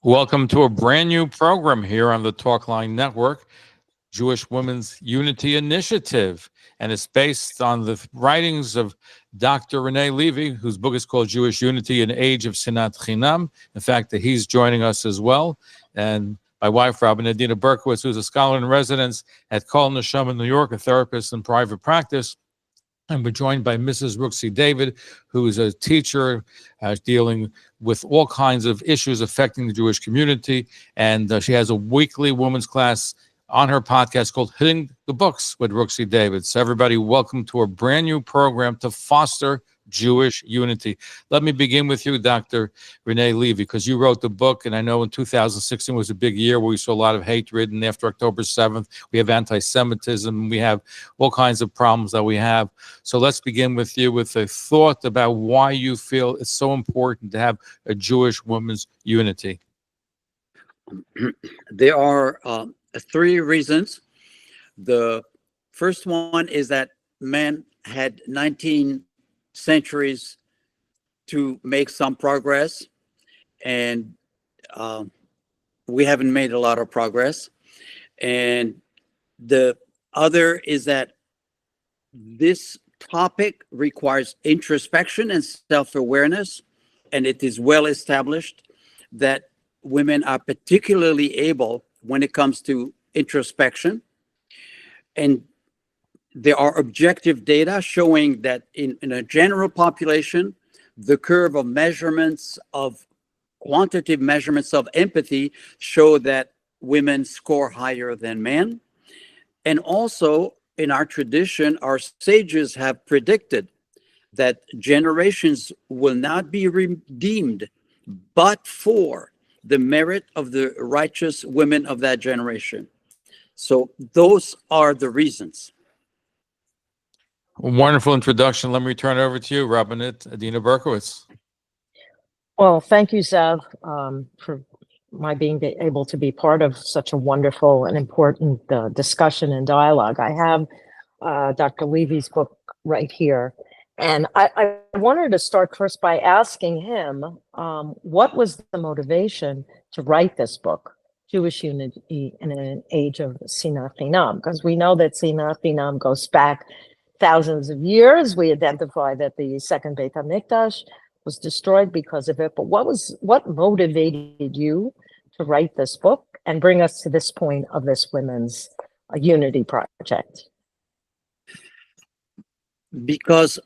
Welcome to a brand new program here on the Talkline Network, Jewish Women's Unity Initiative. And it's based on the writings of Dr. Rene Levy, whose book is called Jewish Unity in Age of Sinat Chinam. In fact, he's joining us as well. And my wife, Rabbanit Adena Berkowitz, who's a scholar in residence at Kol Neshama in New York, a therapist in private practice. And we're joined by Mrs. Rooksie David, who is a teacher dealing with all kinds of issues affecting the Jewish community. And she has a weekly women's class on her podcast called Hitting the Books with Rooksie David. So everybody, welcome to a brand new program to foster Jewish unity. Let me begin with you, Dr. Rene Levy, because you wrote the book, and I know in 2016 was a big year where we saw a lot of hatred, and after October 7th, we have anti-Semitism, we have all kinds of problems that we have. So let's begin with you with a thought about why you feel it's so important to have a Jewish women's unity. There are three reasons. The first one is that man had 19 centuries to make some progress, and we haven't made a lot of progress. And the other is that this topic requires introspection and self-awareness, and it is well established that women are particularly able when it comes to introspection. And there are objective data showing that in a general population, the curve of measurements of quantitative measurements of empathy show that women score higher than men. And also in our tradition, our sages have predicted that generations will not be redeemed but for the merit of the righteous women of that generation. So those are the reasons. Wonderful introduction. Let me turn it over to you, Rabbanit Adena Berkowitz. Well, thank you, Zev, for my being able to be part of such a wonderful and important discussion and dialogue. I have Dr. Levy's book right here. And I wanted to start first by asking him, what was the motivation to write this book, Jewish Unity in an Age of Sinat Chinam? Because we know that Sinat Chinam goes back thousands of years. We identify that the second Beit HaMikdash was destroyed because of it. But what motivated you to write this book and bring us to this point of this women's unity project? Because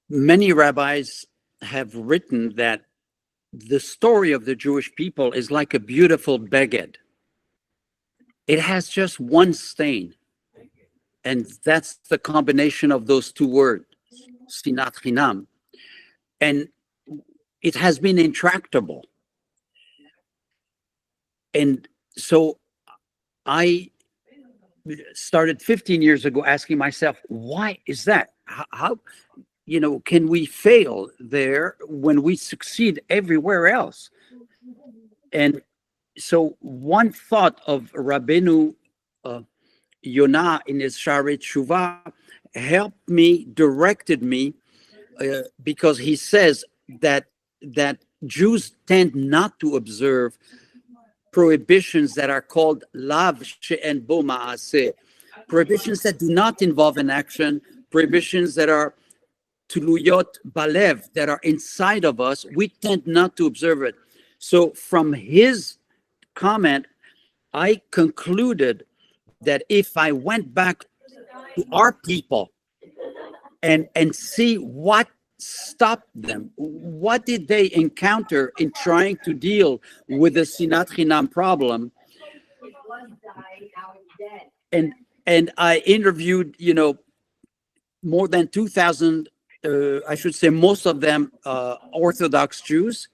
many rabbis have written that the story of the Jewish people is like a beautiful beged. It has just one stain. And that's the combination of those two words, Sinat Chinam. And it has been intractable. And so I started 15 years ago asking myself, why is that? How can we fail there when we succeed everywhere else? And so one thought of Rabbeinu Yonah in his Sha'arei Tshuva directed me, because he says that Jews tend not to observe prohibitions that are called lav she'en bo ma'aseh, prohibitions that do not involve an action, prohibitions that are tuluyot balev, that are inside of us. We tend not to observe it. So from his comment, I concluded that if I went back to our people and see what stopped them, what did they encounter in trying to deal with the Sinat Chinam problem, and I interviewed, more than 2,000, I should say most of them Orthodox Jews,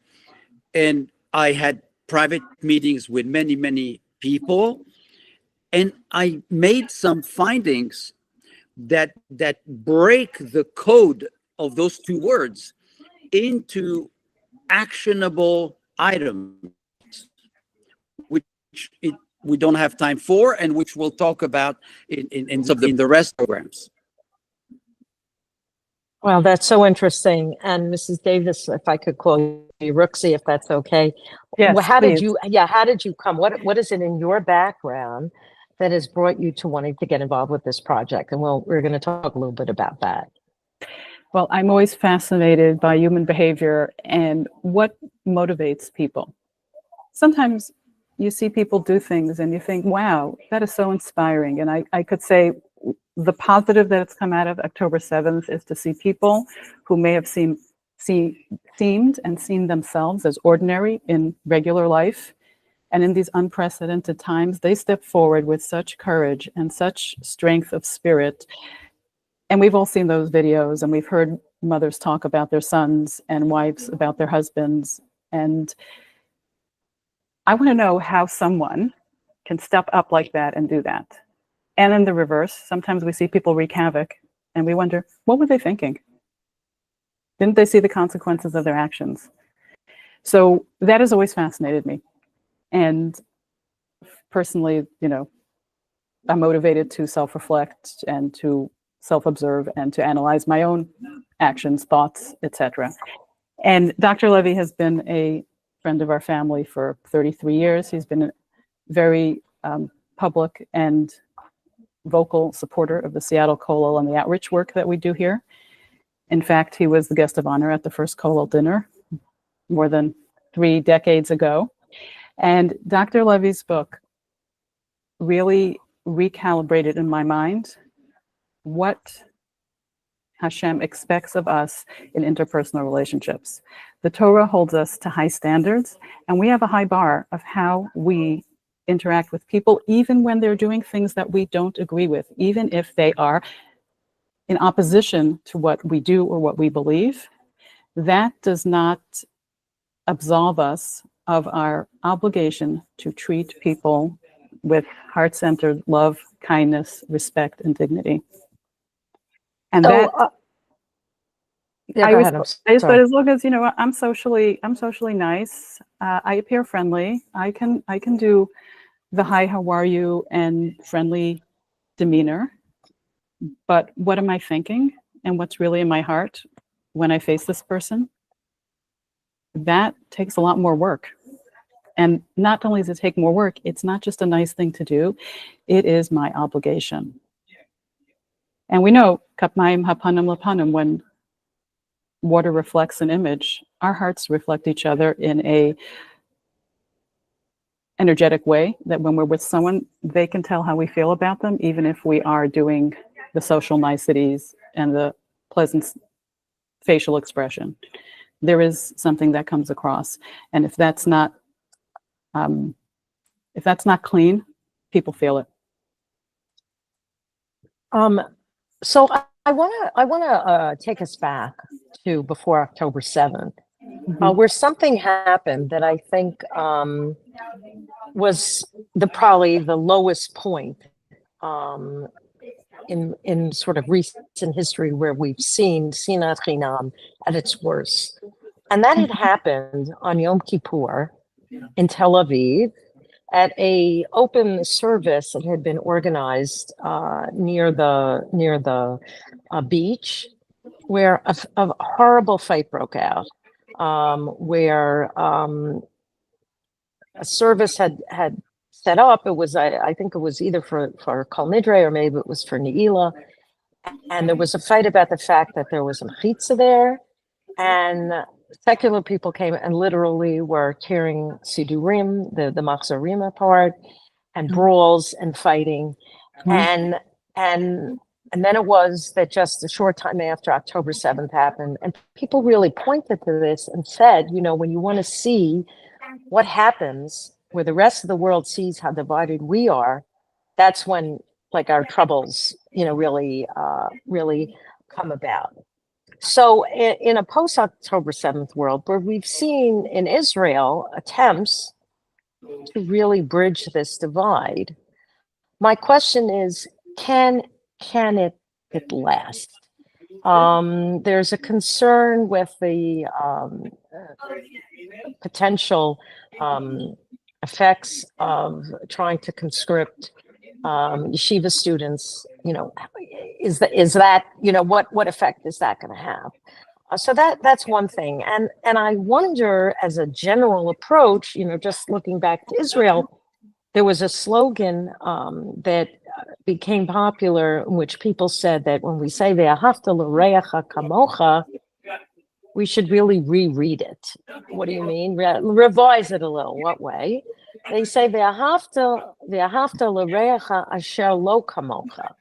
and I had private meetings with many people. And I made some findings that break the code of those two words into actionable items, which we don't have time for, and which we'll talk about in the rest programs. Well, that's so interesting. And Mrs. Davis, if I could call you Rooksie, if that's okay. Yes, Well, how did please. how did you come? What is it in your background that has brought you to wanting to get involved with this project? And we're going to talk a little bit about that. Well, I'm always fascinated by human behavior and what motivates people. Sometimes you see people do things and you think, wow, that is so inspiring. And I could say the positive that's come out of October 7th is to see people who may have seemed and seen themselves as ordinary in regular life. And in these unprecedented times, they step forward with such courage and such strength of spirit. And we've all seen those videos, and we've heard mothers talk about their sons and wives about their husbands. And I want to know how someone can step up like that and do that. And in the reverse, sometimes we see people wreak havoc and we wonder, what were they thinking? Didn't they see the consequences of their actions? So that has always fascinated me. And personally, you know, I'm motivated to self-reflect and to self-observe and to analyze my own actions, thoughts, etc. And Dr. Levy has been a friend of our family for 33 years. He's been a very public and vocal supporter of the Seattle Kollel and the outreach work that we do here. In fact, he was the guest of honor at the first Kollel dinner more than 3 decades ago. And Dr. Levy's book really recalibrated in my mind what Hashem expects of us in interpersonal relationships. The Torah holds us to high standards, and we have a high bar of how we interact with people, even when they're doing things that we don't agree with, even if they are in opposition to what we do or what we believe. That does not absolve us of our obligation to treat people with heart-centered love, kindness, respect, and dignity. And So, that yeah, I go was, ahead. but as long as, you know, I'm socially nice. I appear friendly. I can do the hi, how are you, and friendly demeanor. But what am I thinking, and what's really in my heart when I face this person? That takes a lot more work. And not only does it take more work, it's not just a nice thing to do. It is my obligation. And we know, kapmayim hapanim lapanim, when water reflects an image, our hearts reflect each other in a energetic way, that when we're with someone, they can tell how we feel about them, even if we are doing the social niceties and the pleasant facial expression. There is something that comes across. And if that's not clean, people feel it. So I want to take us back to before October 7th, where something happened that I think was probably the lowest point in sort of recent history, where we've seen Sinat Chinam at its worst. And that had happened on Yom Kippur in Tel Aviv at a open service that had been organized near the beach, where a horrible fight broke out, where a service had set up. It was, I think it was either for Kol Nidre or maybe it was for Ne'ilah. And there was a fight about the fact that there was a mechitza there, and secular people came and literally were tearing sidurim, the machzorim apart, and brawls and fighting. And then it was that just a short time after October 7th happened, and people really pointed to this and said, you know, when you want to see what happens where the rest of the world sees how divided we are, that's when, like, our troubles, you know, really come about. So in a post-October 7th world, where we've seen in Israel attempts to really bridge this divide, my question is, can it last? There's a concern with the potential effects of trying to conscript yeshiva students, you know, is that, you know, what effect is that going to have? So that's one thing. And I wonder, as a general approach, you know, just looking back to Israel, there was a slogan that became popular in which people said that when we say "Ve'ahavta l'reacha kamocha," we should really reread it. What do you mean? Revise it a little. What way? They say "Ve'ahavta l'reacha asher lo kamocha."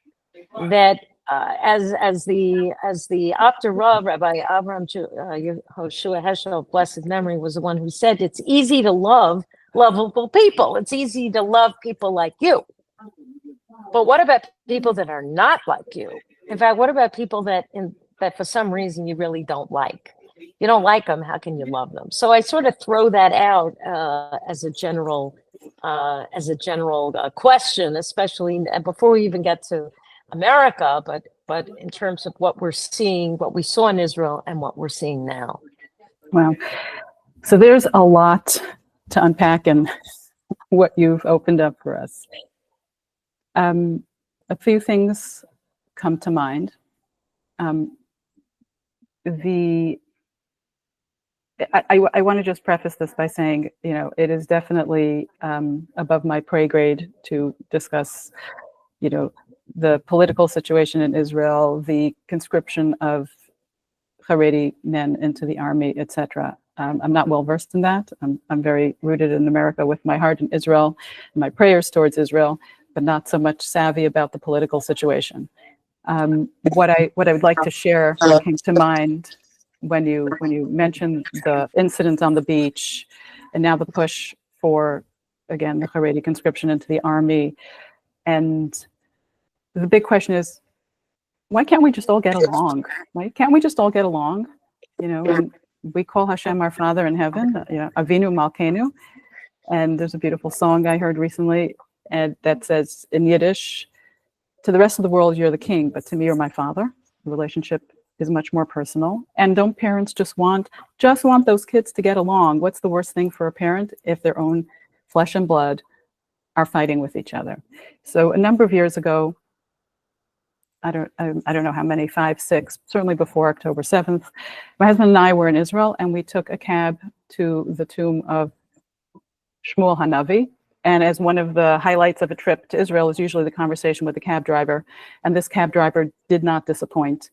That as the Dr. Rav, Rabbi Avram Yehoshua Heschel, blessed memory, was the one who said, it's easy to love lovable people. It's easy to love people like you. But what about people that are not like you? In fact, what about people that for some reason you really don't like? You don't like them, how can you love them? So I sort of throw that out as a general question, especially before we even get to America, but in terms of what we're seeing, what we saw in Israel and what we're seeing now. Wow. So there's a lot to unpack in what you've opened up for us. A few things come to mind. I want to just preface this by saying, you know, it is definitely above my pay grade to discuss, you know, the political situation in Israel, the conscription of Haredi men into the army, etc. I'm not well versed in that. I'm very rooted in America with my heart in Israel, and my prayers towards Israel, but not so much savvy about the political situation. What I would like to share came to mind when you mentioned the incident on the beach, and now the push for, again, the Haredi conscription into the army. And the big question is, why can't we just all get along? Why can't we just all get along? You know, and we call Hashem our Father in heaven, you know, Avinu Malkeinu. And there's a beautiful song I heard recently, and that says in Yiddish, to the rest of the world, you're the king, but to me, you're my father. The relationship is much more personal. And don't parents just want those kids to get along? What's the worst thing for a parent if their own flesh and blood are fighting with each other? So a number of years ago, I don't know how many, 5, 6, certainly before October 7th, my husband and I were in Israel, and we took a cab to the tomb of Shmuel Hanavi. And as one of the highlights of a trip to Israel is usually the conversation with the cab driver. And this cab driver did not disappoint.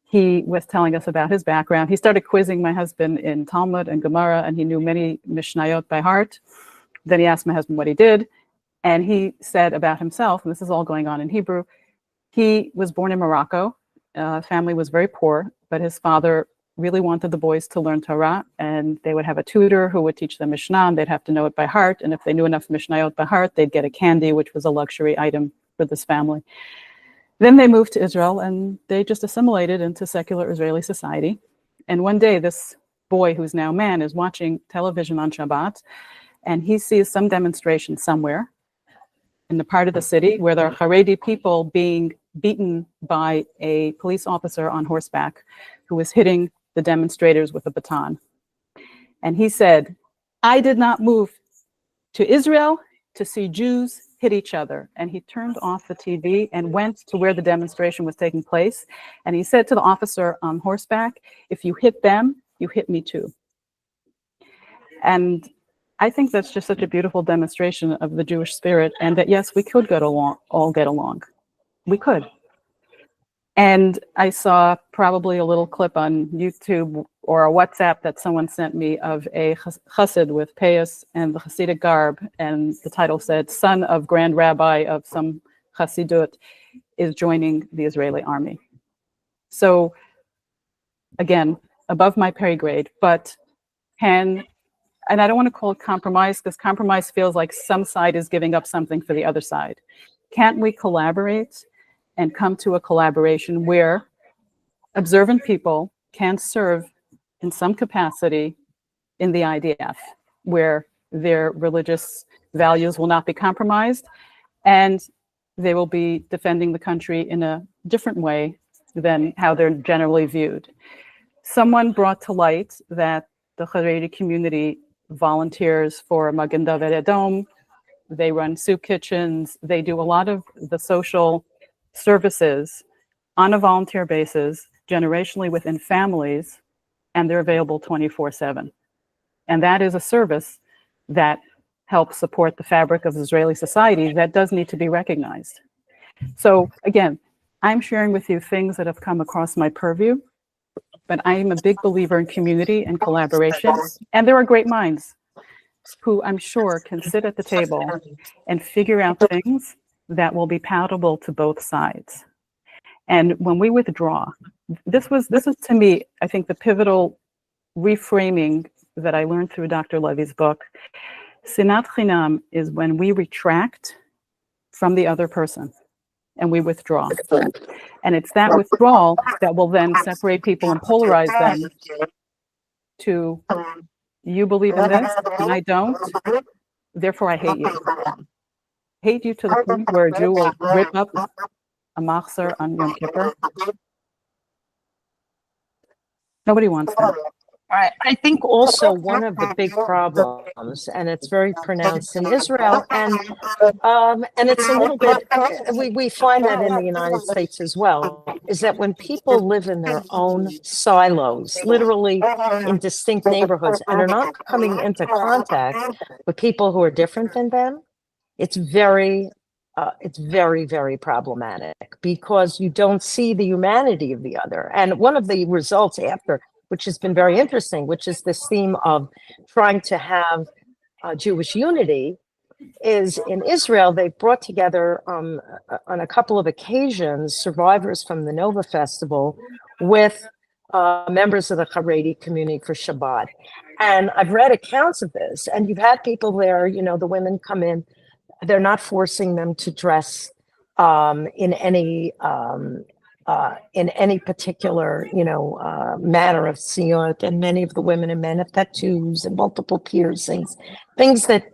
He was telling us about his background. He started quizzing my husband in Talmud and Gemara, and he knew many Mishnayot by heart. Then he asked my husband what he did. And he said about himself, and this is all going on in Hebrew, he was born in Morocco. Family was very poor, but his father really wanted the boys to learn Torah, and they would have a tutor who would teach them Mishnah, and they'd have to know it by heart. And if they knew enough Mishnayot by heart, they'd get a candy, which was a luxury item for this family. Then they moved to Israel, and they just assimilated into secular Israeli society. And one day, this boy, who's now a man, is watching television on Shabbat, and he sees some demonstration somewhere in the part of the city where there are Haredi people being beaten by a police officer on horseback who was hitting the demonstrators with a baton. And he said, I did not move to Israel to see Jews hit each other. And he turned off the TV and went to where the demonstration was taking place. And he said to the officer on horseback, if you hit them, you hit me too. And I think that's just such a beautiful demonstration of the Jewish spirit, and that, yes, we could all get along. We could. And I saw probably a little clip on YouTube or a WhatsApp that someone sent me of a chassid with payas and the Hasidic garb, and the title said, son of Grand Rabbi of some Chassidut is joining the Israeli army. So again, above my pay grade, but and I don't want to call it compromise, because compromise feels like some side is giving up something for the other side. Can't we collaborate and come to a collaboration where observant people can serve in some capacity in the IDF, where their religious values will not be compromised, and they will be defending the country in a different way than how they're generally viewed. Someone brought to light that the Haredi community volunteers for Magen David Adom. They run soup kitchens. They do a lot of the social services on a volunteer basis, generationally within families, and they're available 24/7. And that is a service that helps support the fabric of Israeli society that does need to be recognized. So again, I'm sharing with you things that have come across my purview, but I am a big believer in community and collaboration. And there are great minds who I'm sure can sit at the table and figure out things that will be palatable to both sides. And when we withdraw, this is to me, I think, the pivotal reframing that I learned through Dr. Levy's book. Sinat Chinam is when we retract from the other person and we withdraw. And it's that withdrawal that will then separate people and polarize them to, you believe in this and I don't, therefore I hate you. Hate you to the point where a Jew will rip up a machzor on Yom Kippur. Nobody wants that. I think also one of the big problems, and it's very pronounced in Israel, and it's a little bit, we find that in the United States as well, is that when people live in their own silos, literally in distinct neighborhoods, and are not coming into contact with people who are different than them, it's very, very problematic because you don't see the humanity of the other. And one of the results after, which has been very interesting, which is this theme of trying to have Jewish unity, is in Israel, they've brought together on a couple of occasions survivors from the Nova Festival with members of the Haredi community for Shabbat. And I've read accounts of this, and you've had people there, you know, the women come in, they're not forcing them to dress in any particular, manner of siyot, and many of the women and men have tattoos and multiple piercings, things that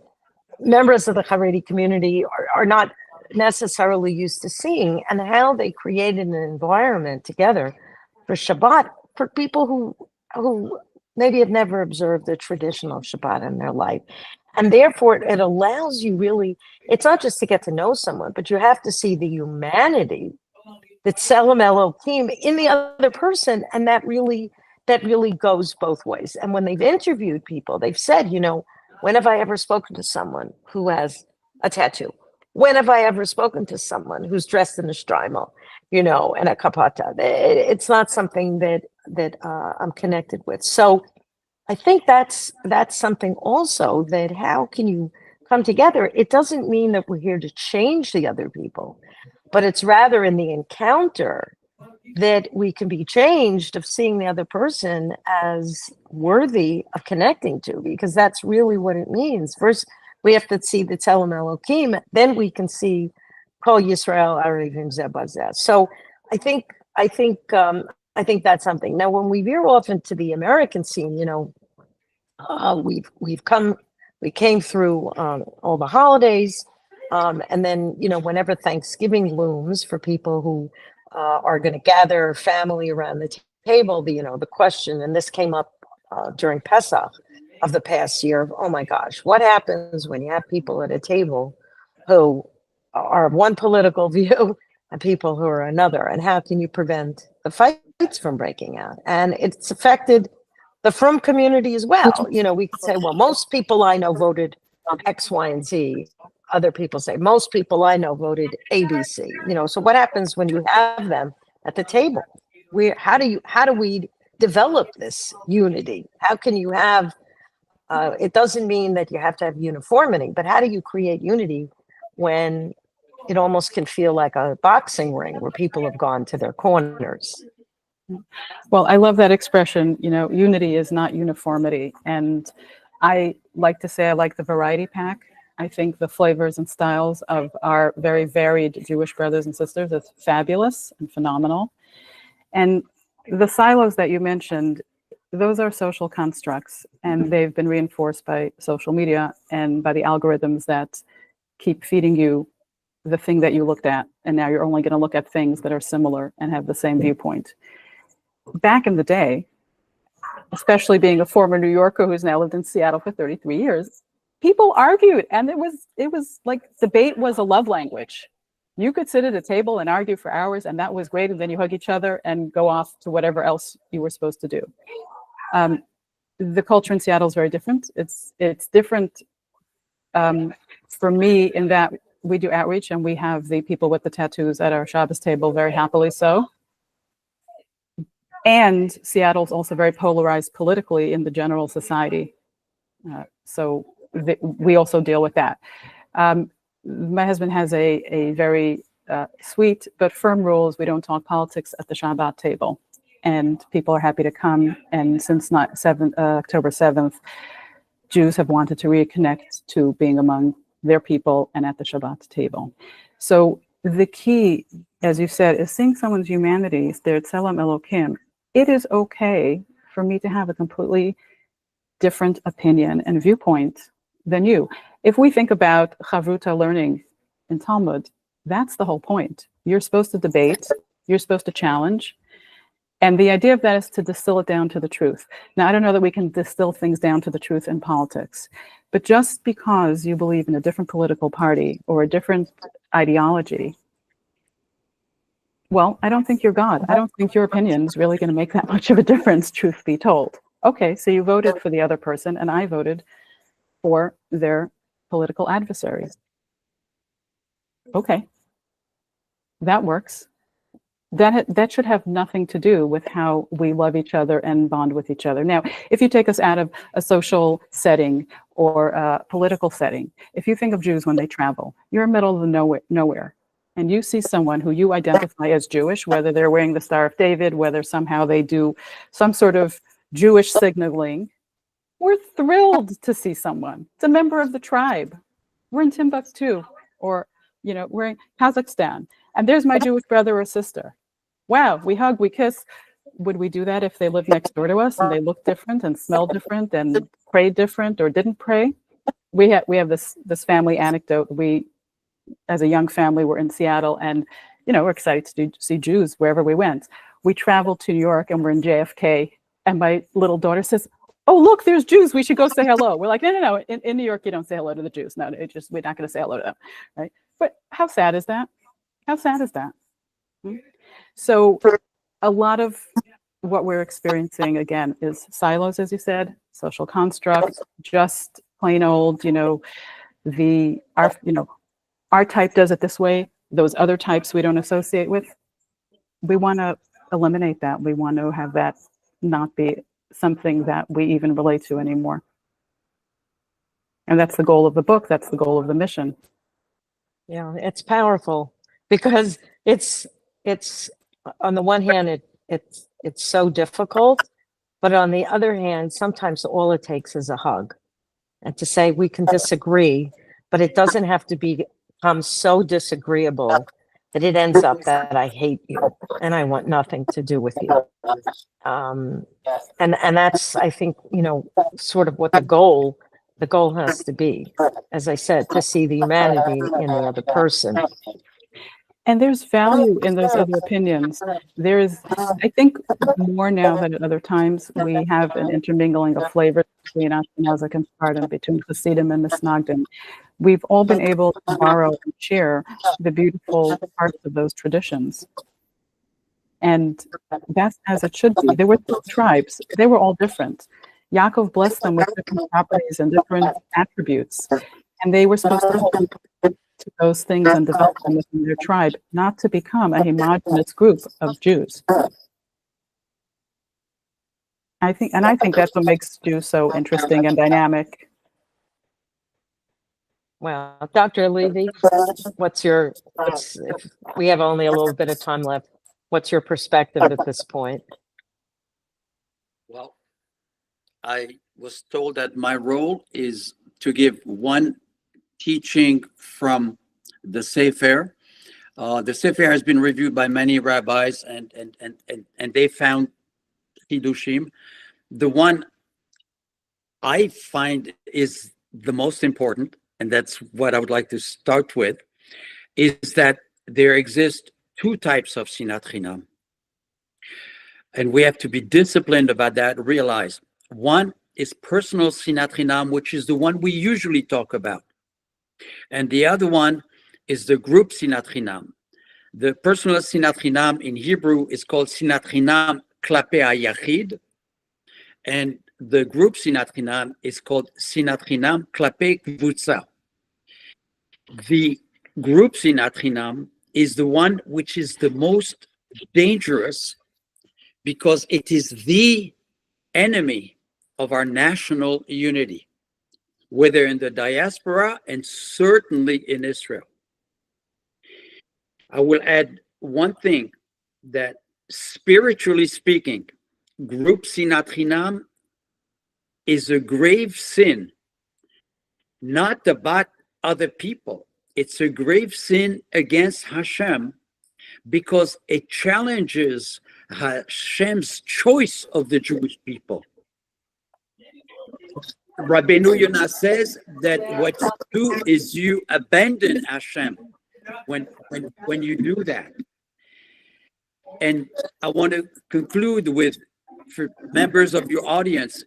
members of the Haredi community are not necessarily used to seeing, and how they created an environment together for Shabbat for people who maybe have never observed the traditional Shabbat in their life. And therefore, it allows you really, it's not just to get to know someone, but you have to see the humanity that Tselem Elohim in the other person, and that really goes both ways. And when they've interviewed people, they've said, when have I ever spoken to someone who has a tattoo? When have I ever spoken to someone who's dressed in a shtreimel, and a kapata? It's not something that I'm connected with. So I think that's something also, that how can you come together? It doesn't mean that we're here to change the other people, but it's rather in the encounter that we can be changed, of seeing the other person as worthy of connecting to, because that's really what it means. First, we have to see the Tselem Elohim, then we can see Kol Yisrael Arivim Zeh Bazeh. So I think that's something. Now, when we veer off into the American scene, we came through all the holidays, and then whenever Thanksgiving looms for people who are going to gather family around the table, the question, and this came up during Pesach of the past year, of, oh my gosh, what happens when you have people at a table who are of one political view and people who are another, and how can you prevent the fights from breaking out? And it's affected the frum community as well. We could say, well, most people I know voted X, Y, and Z. Other people say, most people I know voted A, B, C. So what happens when you have them at the table? How do we develop this unity? How can you have, it doesn't mean that you have to have uniformity, but how do you create unity when it almost can feel like a boxing ring where people have gone to their corners? Well, I love that expression, unity is not uniformity. And I like to say I like the variety pack. I think the flavors and styles of our very varied Jewish brothers and sisters is fabulous and phenomenal. And the silos that you mentioned, those are social constructs, and they've been reinforced by social media and by the algorithms that keep feeding you the thing that you looked at. And now you're only going to look at things that are similar and have the same viewpoint. Back in the day, especially being a former New Yorker who's now lived in Seattle for 33 years, people argued, and it was like debate was a love language. You could sit at a table and argue for hours, and that was great, and then you hug each other and go off to whatever else you were supposed to do. The culture in Seattle is very different. It's different for me in that we do outreach and we have the people with the tattoos at our Shabbos table, very happily so. And Seattle's also very polarized politically in the general society. So we also deal with that. My husband has a very sweet but firm rules. We don't talk politics at the Shabbat table. And people are happy to come. And since October 7th, Jews have wanted to reconnect to being among their people and at the Shabbat table. So the key, as you said, is seeing someone's humanity, their tzelem Elokim. It is okay for me to have a completely different opinion and viewpoint than you. If we think about Chavruta learning in Talmud, that's the whole point. You're supposed to debate, you're supposed to challenge, and the idea of that is to distill it down to the truth. Now, I don't know that we can distill things down to the truth in politics, but just because you believe in a different political party or a different ideology, well, I don't think you're God. I don't think your opinion is really going to make that much of a difference, truth be told. Okay, so you voted for the other person, and I voted for their political adversary. Okay, that works. That should have nothing to do with how we love each other and bond with each other. Now, if you take us out of a social setting or a political setting, if you think of Jews when they travel, you're in the middle of the nowhere, and you see someone who you identify as Jewish, whether they're wearing the Star of David, whether somehow they do some sort of Jewish signaling, we're thrilled to see someone. It's a member of the tribe. We're in Timbuktu, or we're in Kazakhstan, and there's my Jewish brother or sister. Wow, we hug, we kiss. Would we do that if they lived next door to us and they looked different and smelled different and prayed different or didn't pray? We have this family anecdote. We, as a young family, were in Seattle, and we're excited to see Jews wherever we went. We traveled to New York and we're in JFK, and my little daughter says, "Oh, look, there's Jews. We should go say hello." We're like, no. In New York, you don't say hello to the Jews. No, we're not going to say hello to them, right? But how sad is that? How sad is that? So a lot of what we're experiencing, again, is silos, as you said, social constructs, just plain old, our type does it this way, those other types we don't associate with. We want to eliminate that. We want to have that not be something that we even relate to anymore. And that's the goal of the book. That's the goal of the mission. Yeah, it's powerful because it's on the one hand, it's so difficult, but on the other hand, sometimes all it takes is a hug, and to say we can disagree, but it doesn't have to become so disagreeable that it ends up that I hate you and I want nothing to do with you. And that's, I think, sort of what the goal has to be, as I said, to see the humanity in the other person. And there's value in those other opinions. There is, I think, more now than at other times, we have an intermingling of flavors between Ashkenazic and Sephardim, between Hasidim and Misnagdim. We've all been able to borrow and share the beautiful parts of those traditions. And that's as it should be. There were 2 tribes. They were all different. Yaakov blessed them with different properties and different attributes. And they were supposed to hold to those things and develop them within their tribe, not to become a homogenous group of Jews. I think that's what makes Jews so interesting and dynamic. Well, Dr. Levy, if we have only a little bit of time left, what's your perspective at this point? Well, I was told that my role is to give one teaching from the Sefer. The Sefer has been reviewed by many rabbis, and they found Chidushim. The one I find is the most important, and that's what I would like to start with, is that there exist 2 types of Sinat Chinam. And we have to be disciplined about that, realize one is personal Sinat Chinam, which is the one we usually talk about. And the other one is the group Sinat Chinam. The personal Sinat Chinam in Hebrew is called Sinat Chinam Klape HaYachid, and the group Sinat Chinam is called Sinat Chinam Klape Kvutza. The group Sinat Chinam is the one which is the most dangerous because it is the enemy of our national unity, whether in the diaspora and certainly in Israel. I will add one thing, that spiritually speaking, group Sinat Chinam is a grave sin, not about other people. It's a grave sin against Hashem because it challenges Hashem's choice of the Jewish people. Rabbeinu Yonah says that what you do is you abandon Hashem when you do that. And I want to conclude with, for members of your audience,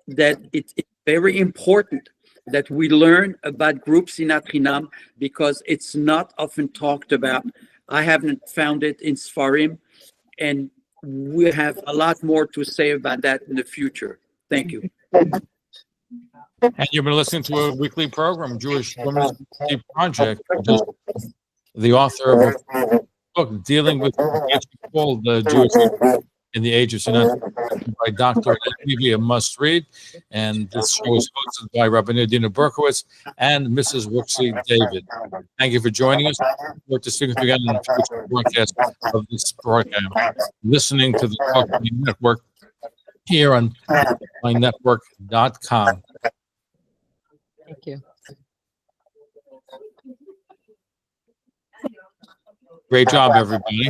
that it's very important that we learn about group Sinat Chinam because it's not often talked about. I haven't found it in Sfarim, and we have a lot more to say about that in the future. Thank you. And you've been listening to a weekly program, Jewish Women's Unity Project, the author of a book dealing with what's called the Jewish in the Age of Sinat by Dr. Rene Levy, a must read. And this show is hosted by Rabbanit Adena Berkowitz and Mrs. Rooksie David. Thank you for joining us. Look forward to speaking with you again in the future broadcast of this program. Listening to the Talkline Network here on TalklineNetwork.com. Thank you. Great job, everybody.